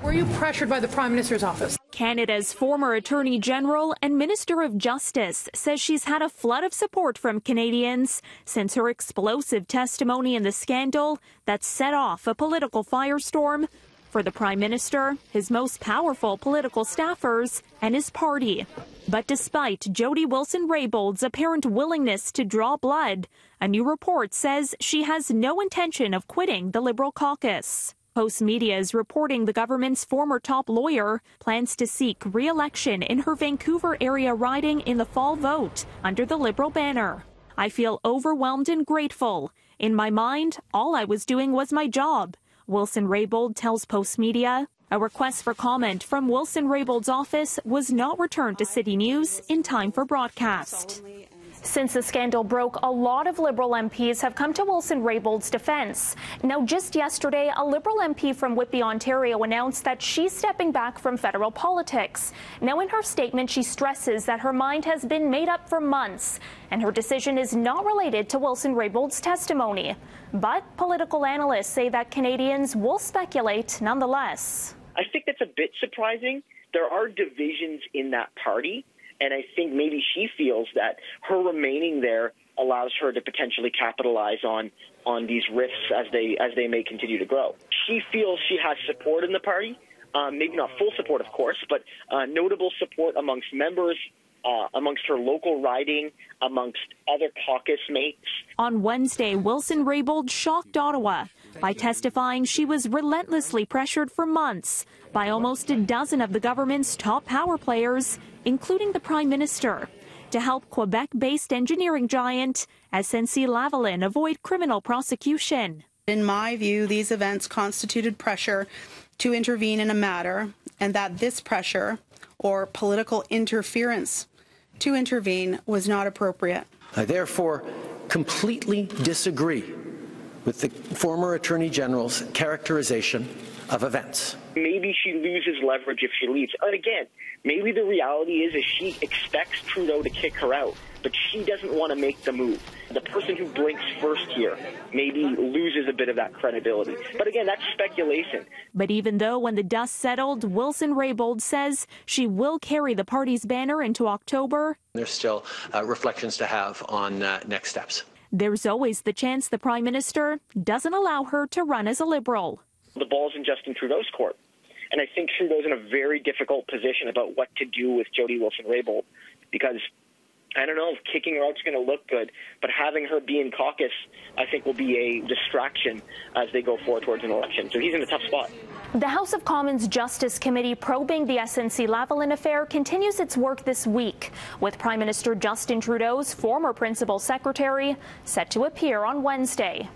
Were you pressured by the Prime Minister's office? Canada's former Attorney General and Minister of Justice says she's had a flood of support from Canadians since her explosive testimony in the scandal that set off a political firestorm for the Prime Minister, his most powerful political staffers, and his party. But despite Jody Wilson-Raybould's apparent willingness to draw blood, a new report says she has no intention of quitting the Liberal caucus. Post Media is reporting the government's former top lawyer plans to seek re-election in her Vancouver area riding in the fall vote under the Liberal banner. I feel overwhelmed and grateful. In my mind, all I was doing was my job, Wilson-Raybould tells Post Media. A request for comment from Wilson-Raybould's office was not returned to CityNews in time for broadcast. Since the scandal broke, a lot of Liberal MPs have come to Wilson-Raybould's defense. Now, just yesterday, a Liberal MP from Whitby, Ontario, announced that she's stepping back from federal politics. Now, in her statement, she stresses that her mind has been made up for months, and her decision is not related to Wilson-Raybould's testimony. But political analysts say that Canadians will speculate nonetheless. I think that's a bit surprising. There are divisions in that party. And I think maybe she feels that her remaining there allows her to potentially capitalize on these rifts as they may continue to grow. She feels she has support in the party, maybe not full support, of course, but notable support amongst members, amongst her local riding, amongst other caucus mates. On Wednesday, Wilson-Raybould shocked Ottawa by testifying she was relentlessly pressured for months by almost a dozen of the government's top power players, including the Prime Minister, to help Quebec-based engineering giant SNC-Lavalin avoid criminal prosecution. In my view, these events constituted pressure to intervene in a matter, and that this pressure, or political interference to intervene, was not appropriate. I therefore completely disagree with the former Attorney General's characterization of events. Maybe she loses leverage if she leaves. And again, maybe the reality is she expects Trudeau to kick her out, but she doesn't want to make the move. The person who blinks first here maybe loses a bit of that credibility. But again, that's speculation. But even though when the dust settled, Wilson-Raybould says she will carry the party's banner into October, there's still reflections to have on next steps. There's always the chance the Prime Minister doesn't allow her to run as a Liberal. The ball's in Justin Trudeau's court. And I think Trudeau's in a very difficult position about what to do with Jody Wilson-Raybould, because I don't know if kicking her out's going to look good, but having her be in caucus, I think, will be a distraction as they go forward towards an election. So he's in a tough spot. The House of Commons Justice Committee probing the SNC-Lavalin affair continues its work this week, with Prime Minister Justin Trudeau's former principal secretary set to appear on Wednesday.